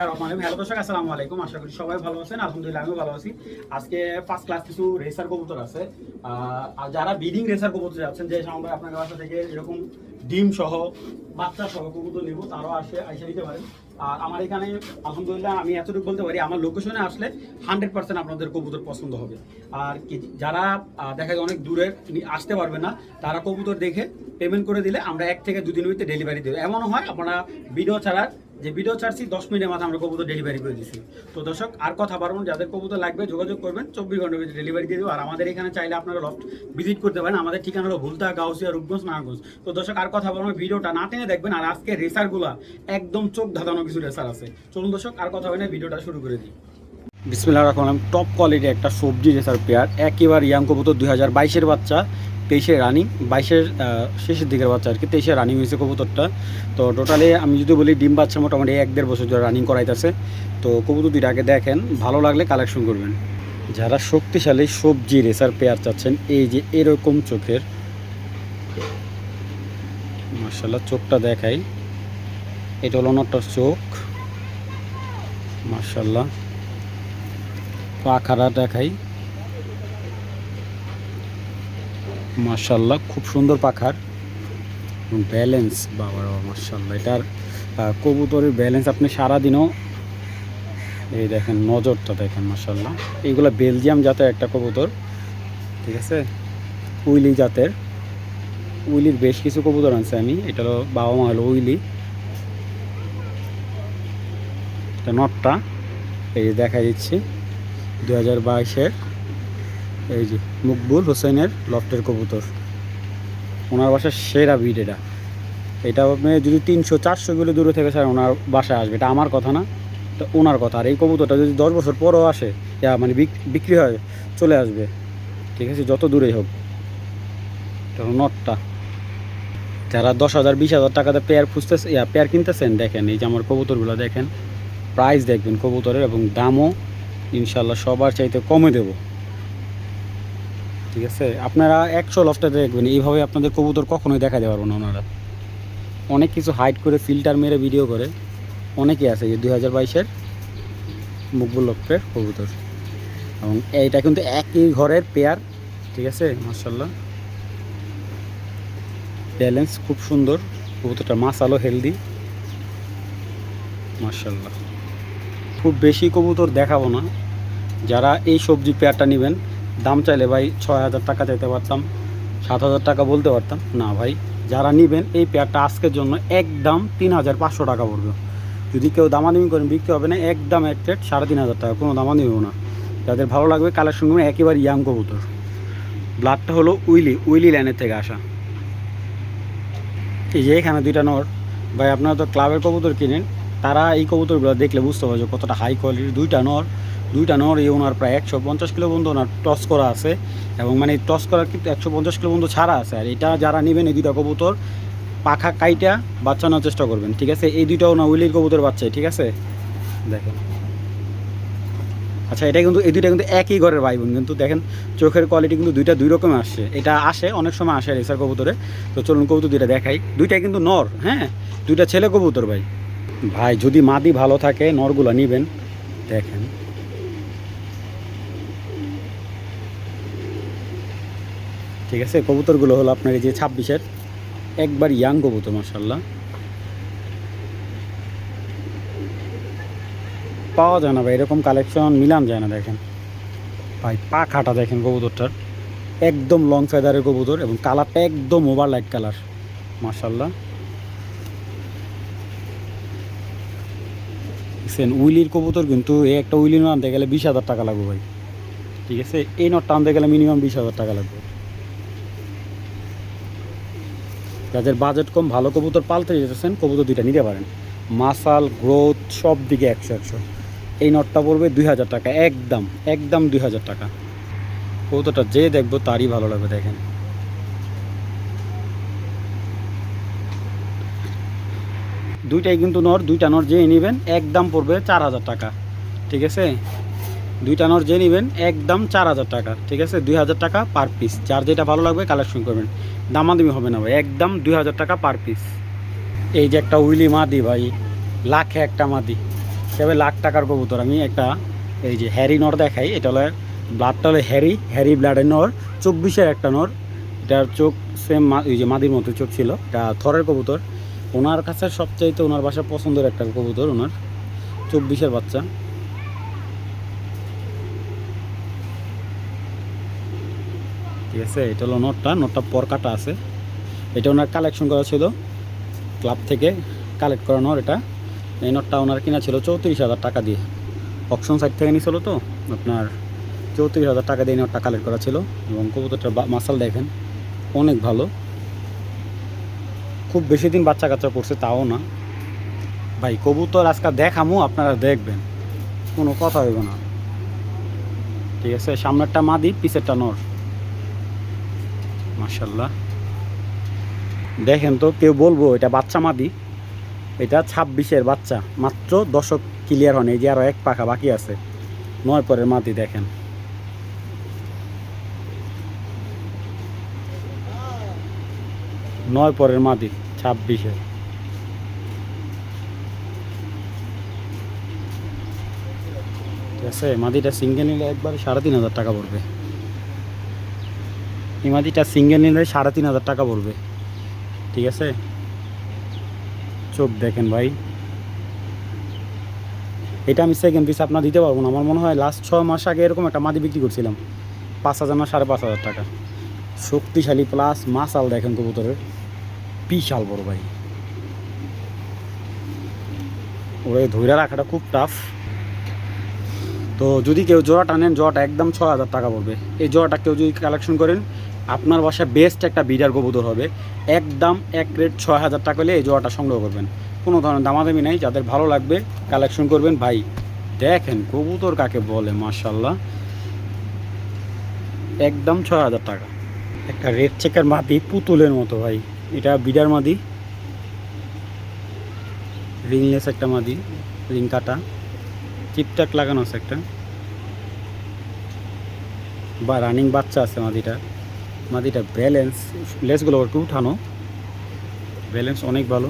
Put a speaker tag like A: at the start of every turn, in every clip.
A: Hello দর্শক, আসসালামু আলাইকুম। আশা করি সবাই ভালো আছেন। আলহামদুলিল্লাহ আমিও ভালো আছি। আজকে ফার্স্ট ক্লাস কিছু রেসার কবুতর আছে। আর যারা বিডিং রেসার কবুতর যাচ্ছেন, যে সময় আপনার বাসা থেকে এরকম ডিম সহ বাচ্চা সহ কবুতর নেব, তারাও এসে নিতে পারেন। আর আমার এখানে আলহামদুলিল্লাহ আমি এতটুকু বলতে পারি, আমার লোকেশনে আসলে 100% আপনাদের কবুতর পছন্দ হবে। আর যারা দেখা যায় অনেক দূরে আসতে পারবে না, তারা কবুতর দেখে পেমেন্ট করে দিলে আমরা 1 থেকে 2 দিনের ভিতরে ডেলিভারি দেবো। এমনও হয় আপনারা ভিডিও ছাড়ার যে ভিডিও ছাড়ছি 10 মিনিটের মাথায় আমরা কবুতর ডেলিভারি করে দিচ্ছি। তো দর্শক আর কথা বাড়াবো, যাদের কবুতর লাগবে যোগাযোগ করবেন, 24 ঘন্টার ভিতরে ডেলিভারি দিয়ে দেবো। আর আমাদের এখানে চাইলে আপনারা লফট ভিজিট করতে পারেন। আমাদের ঠিকানা হলো ভুলতা, গাউসিয়া, রূপগঞ্জ, নারায়ণগঞ্জ। তো দর্শক আর কথা বাড়াবো, ভিডিওটা না টেনে দেখবেন। আর আজকে রেসারগুলা একদম চোখ ধাঁধানো কিছু রেসার আছে। চলুন দর্শক আর কথা বলে ভিডিওটা শুরু করে দিই। বিসমিল্লাহির রহমানির রহিম। টপ কোয়ালিটি একটা সবজি রেসার পেয়ার, একেবারে ইয়াং কবুতর, 2022-এর বাচ্চা, 23-এ রানিং, 22-এর শেষের দিকের বাচ্চা আর কি, 23-এ রানিং হয়েছে কবুতরটা। তো টোটালি আমি যদি বলি ডিম বাচ্চা মোটামুটি 1-1.5 বছর ধরে রানিং করাইতেছে। তো কবুতর দুইটা আগে দেখেন, ভালো লাগলে কালেকশন করবেন। যারা শক্তিশালী সবজি রেসার পেয়ার চাচ্ছেন, এই যে এরকম চোখের, মাশাআল্লাহ চোখটা দেখাই, এটা হলো নটটার চোখ, মাশাআল্লাহ। পাখাটা দেখাই, মাশাআল্লাহ খুব সুন্দর পাখার ব্যালেন্স, বাবা মাশাআল্লাহ। এটার কবুতরের ব্যালেন্স আপনি সারাদিনও, এই দেখেন নজরটা দেখেন মাশাআল্লাহ। এইগুলো বেলজিয়াম জাতের একটা কবুতর, ঠিক আছে, উইলি জাতের। উইলির বেশ কিছু কবুতর আনছে আমি, এটা হলো বাবা মা হলো উইলি। এটা নটটা, এই যে দেখা দিচ্ছি 2022-এর, এই যে মকবুল হোসেনের লফটের কবুতর, ওনার বাসার সেরা ব্রিড এটা। এটা আপনি যদি 300-400 কিলো দূরে থেকে স্যার ওনার বাসায় আসবে, এটা আমার কথা না, তো ওনার কথা। আর এই কবুতরটা যদি 10 বছর পরও আসে, মানে বিক্রি হয়, চলে আসবে, ঠিক আছে, যত দূরেই হোক। এটা নটটা। যারা 10,000 20,000 টাকাতে পেয়ার খুঁজতেছে, পেয়ার কিনতেছেন, দেখেন এই যে আমার কবুতরগুলো দেখেন, প্রাইস দেখবেন কবুতরের, এবং দামও ইনশাল্লাহ সবার চাইতে কমে দেব, ঠিক আছে। আপনারা 100 লফটাতে দেখবেন, এইভাবে আপনাদের কবুতর কখনোই দেখা দেওয়ার না। ওনারা অনেক কিছু হাইড করে ফিল্টার মেরে ভিডিও করে, অনেকেই আছে। যে 2022-এর মকবুল লফটের কবুতর, এবং এইটা কিন্তু একই ঘরের পেয়ার, ঠিক আছে, মাশাআল্লাহ ব্যালেন্স খুব সুন্দর কবুতরটা, মাশাআল্লাহ হেলদি, মাশাআল্লাহ। খুব বেশি কবুতর দেখাবো না। যারা এই সবজি পেয়ারটা নেবেন, দাম চাইলে ভাই 6,000 টাকা চাইতে পারতাম, 7,000 টাকা বলতে পারতাম না ভাই। যারা নেবেন এই পেয়ারটা আজকের জন্য একদম 3,500 টাকা পড়বে। যদি কেউ দামাদামি করেন বিক্রি হবে না, একদম এক রেট 3,500 টাকা, কোনো দামাদামি হবে না। যাদের ভালো লাগবে কালেকশন করবেন, একেবারে ইয়াং কবুতর। ব্লাডটা হলো উইলি ল্যান্ডের থেকে আসা। এই যে এখানে দুইটা নর, ভাই আপনারা তো ক্লাবের কবুতর কিনেন, তারা এই কবুতরগুলো দেখলে বুঝতে পারবে কতটা হাই কোয়ালিটির। দুইটা নর এই ওনার প্রায় 150 কিলো পর্যন্ত ওনার টস করা আছে, এবং মানে টস করা কিন্তু 150 কিলো পর্যন্ত ছাড়া আছে। আর এটা যারা নেবেন, এই দুইটা কবুতর পাখা কাইটা বাচ্চানোর চেষ্টা করবেন, ঠিক আছে। এই দুইটাও না উইলির কবুতর বাচ্চা, ঠিক আছে, দেখেন। আচ্ছা, এটা কিন্তু এই দুইটা কিন্তু একই ঘরের ভাই বোন, কিন্তু দেখেন চোখের কোয়ালিটি কিন্তু দুইটা দুই রকম আসছে। এটা আসে অনেক সময় আসে রেসার কবুতরে। তো চলুন কবুতর দুইটা দেখাই। দুইটাই কিন্তু নর, হ্যাঁ, দুইটা ছেলে কবুতর ভাই। ভাই যদি মাদি ভালো থাকে নরগুলো নেবেন, দেখেন ঠিক আছে। কবুতরগুলো হলো আপনার এই যে 26-এর একবার ইয়াং কবুতর, মাশাআল্লাহ। পাওয়া যায় না ভাই, এরকম কালেকশন মিলান যায় না। দেখেন ভাই পাখাটা দেখেন কবুতরটার, একদম লং ফেদারের কবুতর, এবং কালারটা একদম ওভার লাইট কালার, মাশাআল্লাহ। উইলির কবুতর কিন্তু এই একটা উইলি নট আনতে গেলে 20,000 টাকা লাগবে ভাই, ঠিক আছে। এই নটটা আনতে গেলে মিনিমাম 20,000 টাকা লাগবে। যাদের বাজেট কম, ভালো কবুতর পালতে যেতেছেন, কবুতর দুইটা নিতে পারেন। মাসাল গ্রোথ সব দিকে 100-100। এই নটটা পড়বে 2,000 টাকা, একদম 2,000 টাকা। কবুতরটা যে দেখবো তারই ভালো লাগবে। দেখেন দুইটাই কিন্তু নর, দুইটা নর যে নেবেন একদম পড়বে 4,000 টাকা, ঠিক আছে। দুইটা নর যে নেবেন একদম 4,000 টাকা, ঠিক আছে, 2,000 টাকা পার পিস। যার যেটা ভালো লাগবে কালেকশন করবেন, দামাদামি হবে না ভাই, একদম 2,000 টাকা পার পিস। এই যে একটা উইলি মাদি ভাই, লাখে একটা মাদি, হিসাবে লাখ টাকার কবুতর। আমি একটা এই যে হ্যারি নর দেখাই, এটা হলো ব্লাডটা হলো হ্যারি ব্লাডের নর, 24-এর একটা নর। এটার চোখ সেম ওই যে মাদির মতো চোখ ছিল। এটা থরের কবুতর। ওনার কাছে সবচাইতে ওনার বাসা পছন্দের একটা কবুতর, ওনার 24-এর বাচ্চা। ঠিক আছে, এটা হলো নটটা পর কাটা আছে। এটা ওনার কালেকশন করা ছিল, ক্লাব থেকে কালেক্ট করা নর এটা। এই নটটা ওনার কিনা ছিল 34,000 টাকা দিয়ে, অপশন সাইড থেকে নিয়েছিল তো আপনার। 34,000 টাকা দিয়ে নটটা কালেক্ট করা ছিল। এবং কবুতরটার মাসাল দেখেন অনেক ভালো, খুব বেশি দিন বাচ্চা কাচ্চা করছে তাও না ভাই। কবুতর আজকে দেখামু, আপনারা দেখবেন, কোনো কথা হইব না। ঠিক আছে, সামনেরটা মাদি, পিছেরটা নর। মাশাল্লাহ দেখেন তো, কেউ বলবো এটা বাচ্চা মাদি? এটা 26-এর বাচ্চা, মাত্র দশক ক্লিয়ার হয়নি, এই যে আরও এক পাখা বাকি আছে। 9 পরের মাদি দেখেন, নয় পরের মাদি 26-এর। ঠিক আছে, মাদিটা সিঙ্গেল নিলে একবার 3,500 টাকা পড়বে। এই মাদিটা সিঙ্গেল নিলে 3,500 টাকা পড়বে। ঠিক আছে, চোখ দেখেন ভাই। এটা আমি সেকেন্ড পিস আপনার দিতে পারবো না। আমার মনে হয় লাস্ট 6 মাস আগে এরকম একটা মাদি বিক্রি করছিলাম 5,000 না 5,500 টাকা। শক্তিশালী প্লাস মাসাল দেখেন কবুতরের, বিশাল বড় ভাই। ওরে ধৈর্য রাখাটা খুব টাফ। তো যদি কেউ জোড়াটা নেন, জোড়াটা একদম 6,000 টাকা পড়বে। এই জোড়াটা কেউ যদি কালেকশন করেন, আপনার বাসায় বেস্ট একটা বিডার কবুতর হবে। একদম এক রেট 6,000 টাকা হলে এই জোড়াটা সংগ্রহ করবেন, কোনো ধরনের দামাদামি নাই। যাদের ভালো লাগবে কালেকশন করবেন ভাই। দেখেন কবুতর কাকে বলে, মাশাল্লাহ, একদম 6,000 টাকা। একটা রেড চেকার মাদি, পুতুলের মতো ভাই। এটা বিডার মাদি, রিংলেস একটা মাদি, রিং কাটা, চিপটাক লাগানো আছে একটা, বা রানিং বাচ্চা আছে মাদিটা ব্যালেন্স, লেসগুলো একটু উঠানো, ব্যালেন্স অনেক ভালো।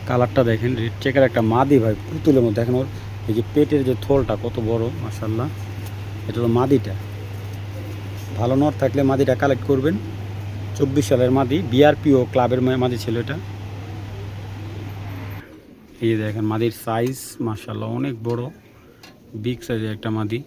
A: কালারটা দেখেন, রেড চেকার একটা মাদি ভাই, পুতুলের মধ্যে। দেখেন ওর এই যে পেটের যে থোলটা কত বড়, মাশাল্লাহ। এটা হলো মাদিটা। ভালো নর থাকলে মাদিটা কালেক্ট করবেন। 24 সালের মাদি, বিআরপিও ক্লাবের মাদি ছিল এটা। এই দেখেন মাদির সাইজ, মাশাল্লাহ অনেক বড়, বিগ সাইজের একটা মাদি।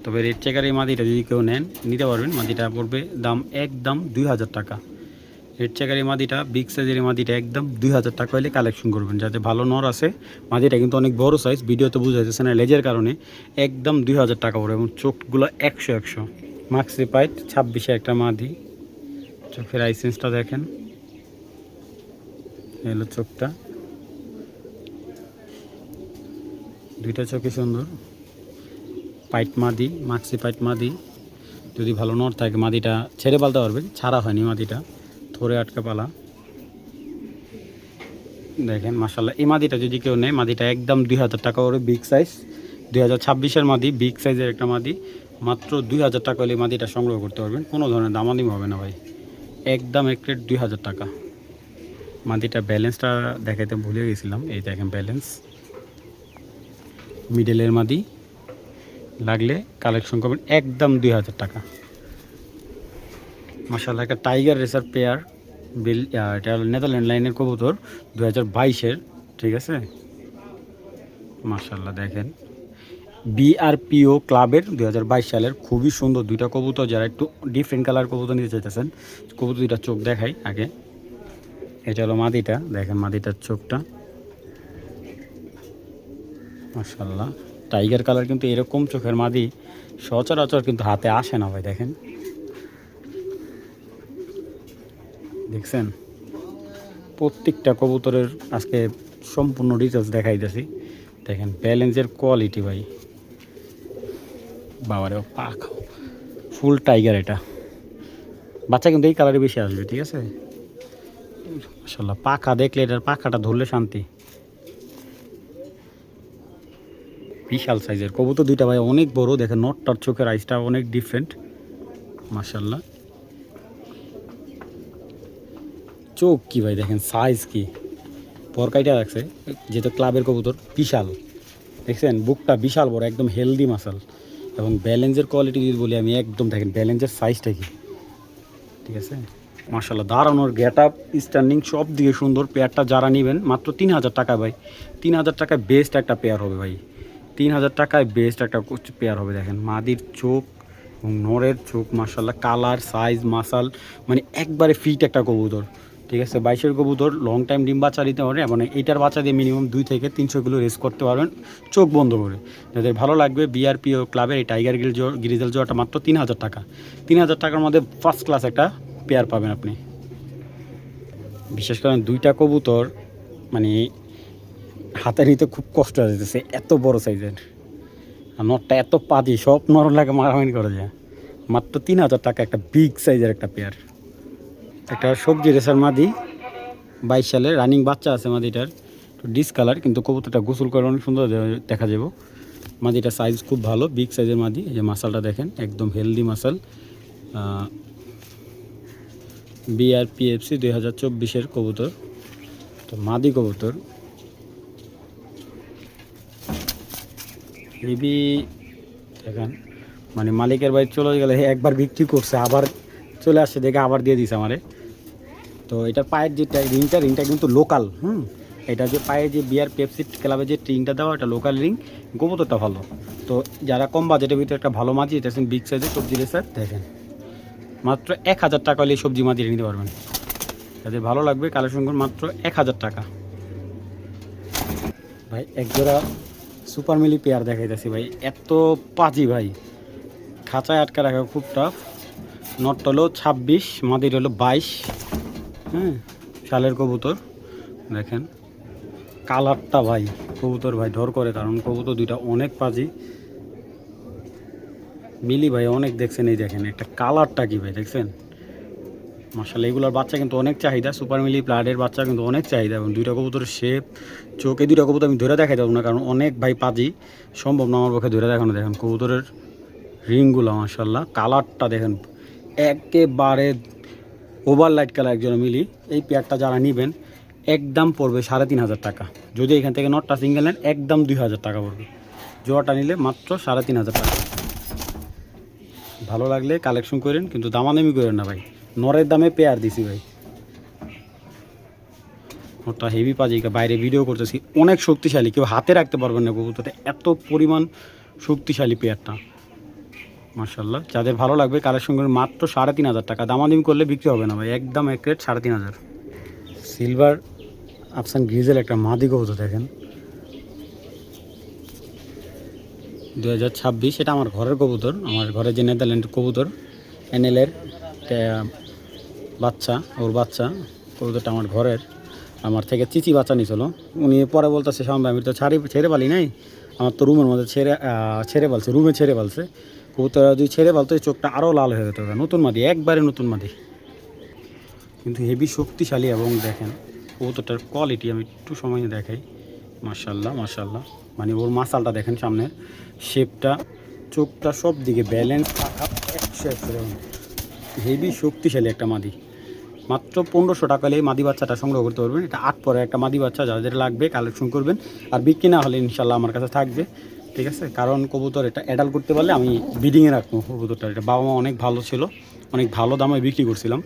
A: তবে রেড চেকার এই মাদিটা যদি কেউ নেন, নিতে পারবেন। মাদিটা পড়বে দাম একদম 2,000 টাকা। রেড চেকার এই মাদিটা, বিগ সাইজের এই মাদিটা একদম 2,000 টাকা হলে কালেকশন করবেন। যাতে ভালো নর আছে। মাদিটা কিন্তু অনেক বড় সাইজ, ভিডিওতে বোঝা যাচ্ছে না লেজের কারণে। একদম 2,000 টাকা পড়বে। এবং চোখগুলো 100 মাক্সি পাইট, 26-এ একটা মাদি। চোখের আইসেন্সটা দেখেন, এলো চোখটা, দুইটা চোখই সুন্দর। পাইট মাদি, মাক্সি পাইট মাদি। যদি ভালো নর থাকে মাদিটা ছেড়ে পালতে পারবেন, ছাড়া হয়নি মাদিটা, থরে আটকে পালা। দেখেন মাশাল্লাহ, এই মাদিটা যদি কেউ নেয়, মাদিটা একদম 2,000 টাকা করে, বিগ সাইজ। 2026-এর মাদি, বিগ সাইজের একটা মাদি, মাত্র 2,000 টাকা হলে মাদিটা সংগ্রহ করতে পারবেন। কোনো ধরনের দামাদামি হবে না ভাই, একদম এক রেট 2,000 টাকা। মাদিটা ব্যালেন্সটা দেখাইতে ভুলে গেছিলাম, এই দেখেন ব্যালেন্স। মিডলের মাদি, লাগলে কালেকশন করবেন একদম 2,000 টাকা। মাশাআল্লাহ, একটা টাইগার রেসার পেয়ার, এটা নেদারল্যান্ড লাইনের কবুতর, 2022-এর। ঠিক আছে, মাশাআল্লাহ দেখেন, বিআরপিও ক্লাবের 2022 সালের, খুবই সুন্দর দুইটা কবুতর। যারা একটু ডিফারেন্ট কালার কবুতর নিতে চাইতেছেন, কবুতর দুইটা চোখ দেখাই আগে। এটা হলো মাদিটা, দেখেন মাদিটার চোখটা, মাশাআল্লাহ টাইগার কালার। কিন্তু এরকম চোখের মাদি সচরাচর কিন্তু হাতে আসে না ভাই। দেখেন, দেখছেন প্রত্যেকটা কবুতরের আজকে সম্পূর্ণ ডিটেলস দেখাইতেছি। দেখেন ব্যালেন্সের কোয়ালিটি ভাই, বাবারে পাখা ফুল টাইগার। এটা বাচ্চা কিন্তু এই কালারে বেশি আসবে। ঠিক আছে, মাশাআল্লাহ পাখা দেখলে, এটার পাখাটা ধরলে শান্তি। বিশাল সাইজের কবুতর দুইটা ভাই, অনেক বড়। দেখেন নটটার চোখের আইসটা অনেক ডিফারেন্ট, মাশাআল্লাহ। চোখ কি ভাই, দেখেন সাইজ কি, পরকাইটা রাখছে, যেহেতু ক্লাবের কবুতর বিশাল, দেখছেন বুকটা বিশাল বড়, একদম হেলদি মাসাল। এবং ব্যালেন্সের কোয়ালিটি যদি বলি আমি, একদম দেখেন ব্যালেন্সের সাইজটা কি, ঠিক আছে মাশাল্লাহ। দাঁড়ানোর গেট আপ স্ট্যান্ডিং সব দিকে সুন্দর। পেয়ারটা যারা নেবেন মাত্র 3000 টাকা ভাই, 3000 টাকায় বেস্ট একটা পেয়ার হবে ভাই, 3000 টাকায় বেস্ট একটা পেয়ার হবে। দেখেন মাদির চোখ এবং নরের চোখ মাশাল্লাহ, কালার সাইজ মাসাল মানে একবারে ফিট একটা কবুতর, ঠিক আছে। 22-এর কবুতর লং টাইম ডিম বাচ্চা দিতে পারে এবং এইটার বাচ্চা দিয়ে মিনিমাম 2 থেকে 300 কিলো রেস করতে পারবেন চোখ বন্ধ করে। যাদের ভালো লাগবে বিআরপি ও ক্লাবের এই টাইগার গ্রিজেল জোড়াটা মাত্র 3000 টাকা। 3000 টাকার মধ্যে ফার্স্ট ক্লাস একটা পেয়ার পাবেন আপনি। বিশেষ করে 2টা কবুতর মানে হাতে নিতে খুব কষ্ট হয়ে যেতেছে, এত বড় সাইজের। আর নরটা এত পাজি, সব নর লাগে মারামারি করা যায়। মাত্র 3000 টাকা একটা বিগ সাইজের একটা পেয়ার। একটা সবজি রেসার মাদি, 22 সালে রানিং বাচ্চা আছে মাদিটার, তো ডিসকালার কিন্তু কবুতরটা গোসল করে অনেক সুন্দর দেখা যাবে। মাদিটার সাইজ খুব ভালো, বিগ সাইজের মাদি। এই যে মাসালটা দেখেন একদম হেলদি মাসাল। বিআরপিএফসি 2024-এর কবুতর, তো মাদি কবুতর হেবি। দেখেন মানে মালিকের বাড়ি চলে গেলে একবার বিক্রি করছে, আবার চলে আসছে দেখে আবার দিয়ে দিছে আমারে। তো এটার পায়ের যে রিংটা কিন্তু লোকাল, এটা যে পায়ে যে বিআরপিএফসি ক্লাবে যে রিংটা দেওয়া, এটা লোকাল রিং। কবুতরটা ভালো। তো যারা কম বাজেটের ভিতরে একটা ভালো মাঝি, এটা আছেন বিগ সাইজের সবজি রেসার। দেখেন মাত্র 1000 টাকা হলে সবজি মাঝি নিতে পারবেন। যাদের ভালো লাগবে কালেকশন করুন, মাত্র 1000 টাকা। ভাই একজোড়া সুপার মিলি পেয়ার দেখাইতেছি ভাই, এত পাজি ভাই, খাঁচায় আটকা রাখা খুব টাফ। নটটা হলো 26, মাদির হলো 22 সালের কবুতর। দেখেন কালারটা ভাই, কবুতর ভাই ডর করে, কারণ কবুতর দুইটা অনেক পাজি। মিলি ভাই অনেক দেখছেন, এই দেখেন একটা কালারটা কি ভাই দেখছেন মাশাআল্লাহ। এগুলোর বাচ্চা কিন্তু অনেক চাহিদা, সুপার মিলি প্লাডের বাচ্চা কিন্তু অনেক চাহিদা। এবং 2টা কবুতরের শেপ চোখে, 2টা কবুতর আমি ধরে দেখাই দেবো না, কারণ অনেক ভাই পাজি, সম্ভব না আমার পক্ষে ধরে দেখানো। দেখেন কবুতরের রিংগুলো মাশাআল্লাহ, কালারটা দেখেন একেবারে ওভার লাইট কালার একজন মিলি। এই পেয়ারটা যারা নেবেন একদম পড়বে 3500 টাকা। যদি এখান থেকে নটটা সিঙ্গেল নেন একদম 2000 টাকা পড়বে। জোয়াটা নিলে মাত্র 3500 টাকা। ভালো লাগলে কালেকশন করেন, কিন্তু দামাদামি করেন না ভাই, নরের দামে পেয়ার দিছি ভাই। ওটা হেভি পাজিকা, বাইরে ভিডিও করতেছি, অনেক শক্তিশালী, কেউ হাতে রাখতে পারবেন না কবুতরটা, এত পরিমাণ শক্তিশালী পেয়ারটা মাশাআল্লাহ। যাদের ভালো লাগবে কালেকশন করেন, মাত্র 3500 টাকা। দামাদামি করলে বিক্রি হবে না ভাই, একদম এক রেট 3500। সিলভার আফসান গ্রিজেল একটা মাদি কবুতর দেখেন, 2026। এটা আমার ঘরের কবুতর, আমার ঘরে যে নেদারল্যান্ড কবুতর এনএলের বাচ্চা, ওর বাচ্চা কবুতরটা আমার ঘরের, আমার থেকে চিচি বাচ্চা নিয়েছিল। উনি পরে বলতেছে সামনে আমি তো ছেড়ে পালি নাই, আমার তো রুমের মধ্যে ছেড়ে পালছে, রুমে ছেড়ে পালছে। কবুতর যদি ছেড়ে পালতো এই চোখটা আরও লাল হয়ে যেত। নতুন মাদি, একবারে নতুন মাদি, কিন্তু হেভি শক্তিশালী। এবং দেখেন কবুতরটার কোয়ালিটি আমি একটু সময় দেখাই, মাশাআল্লাহ মাশাআল্লাহ। মানে ওর মাসালটা দেখেন, সামনের শেপটা, চোখটা, সব দিকে ব্যালেন্স থাকা 100। হেভি শক্তিশালী একটা মাদি। মাত্র 1500 টাকা হলে মাদি বাচ্চাটা সংগ্রহ করতে পারবেন। এটা 8 পরে একটা মাদি বাচ্চা, যাদের লাগবে কালেকশন করবেন। আর বিক্রি না হলে ইনশাল্লাহ আমার কাছে থাকবে, ঠিক আছে। কারণ কবুতর এটা অ্যাডাল্ট করতে পারলে আমি ব্রিডিংয়ে রাখবো কবুতরটা। এটা বাবা মা অনেক ভালো ছিল, অনেক ভালো দামে বিক্রি করছিলাম।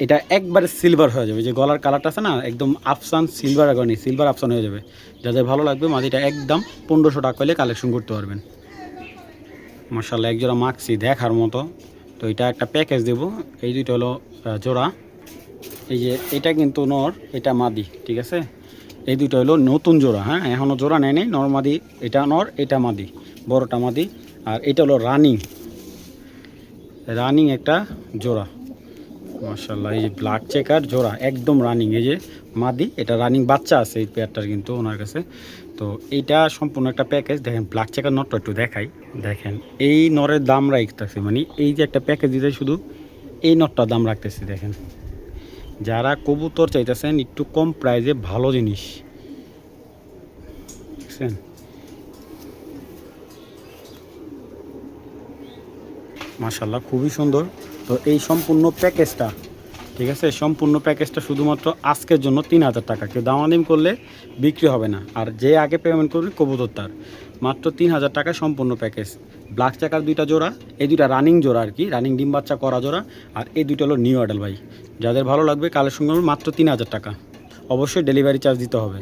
A: এটা একবারে সিলভার হয়ে যাবে, যে গলার কালারটা আছে না একদম আফসান সিলভার, আগে নেই সিলভার আফসান হয়ে যাবে। যাদের ভালো লাগবে মাদিটা একদম 1500 টাকা হলে কালেকশন করতে পারবেন। মাশাআল্লাহ একজোড়া মাখছি দেখার মতো। তো এটা একটা প্যাকেজ দেবো, এই দুইটা হলো জোড়া। এই যে এটা কিন্তু নর, এটা মাদি, ঠিক আছে। এই দুটো হলো নতুন জোড়া, হ্যাঁ এখনও জোড়া নেয় নেই, নর মাদি। এটা নর, এটা মাদি, বড়টা মাদি। আর এটা হলো রানিং একটা জোড়া মাশাআল্লাহ। এই যে ব্ল্যাক চেকার জোড়া একদম রানিং। এই যে মাদি, এটা রানিং বাচ্চা আছে এই পেয়ারটার কিন্তু ওনার কাছে। তো এইটা সম্পূর্ণ একটা প্যাকেজ। দেখেন ব্ল্যাক চেকার নরটা একটু দেখাই, দেখেন এই নরের দাম রাখতেছে, মানে এই যে একটা প্যাকেজ দিতে শুধু এই নরটার দাম রাখতেছি। দেখেন যারা কবুতর চাইতেছেন একটু কম প্রাইসে ভালো জিনিস, বুঝছেন। মাশাআল্লাহ খুবই সুন্দর। তো এই সম্পূর্ণ প্যাকেজটা ঠিক আছে, সম্পূর্ণ প্যাকেজটা শুধুমাত্র আজকের জন্য 3,000 টাকা। কেউ দামাদামি করলে বিক্রি হবে না, আর যে আগে পেমেন্ট করবে কবুতর তার। মাত্র 3,000 টাকা সম্পূর্ণ প্যাকেজ। ব্ল্যাক চাকার 2টা জোড়া, এই 2টা রানিং জোড়া আর কি, রানিং ডিম বাচ্চা করা জোড়া, আর এই 2টা হলো নিউ অ্যাডাল ভাই। যাদের ভালো লাগবে কালেকশন করবেন, মাত্র 3,000 টাকা। অবশ্যই ডেলিভারি চার্জ দিতে হবে।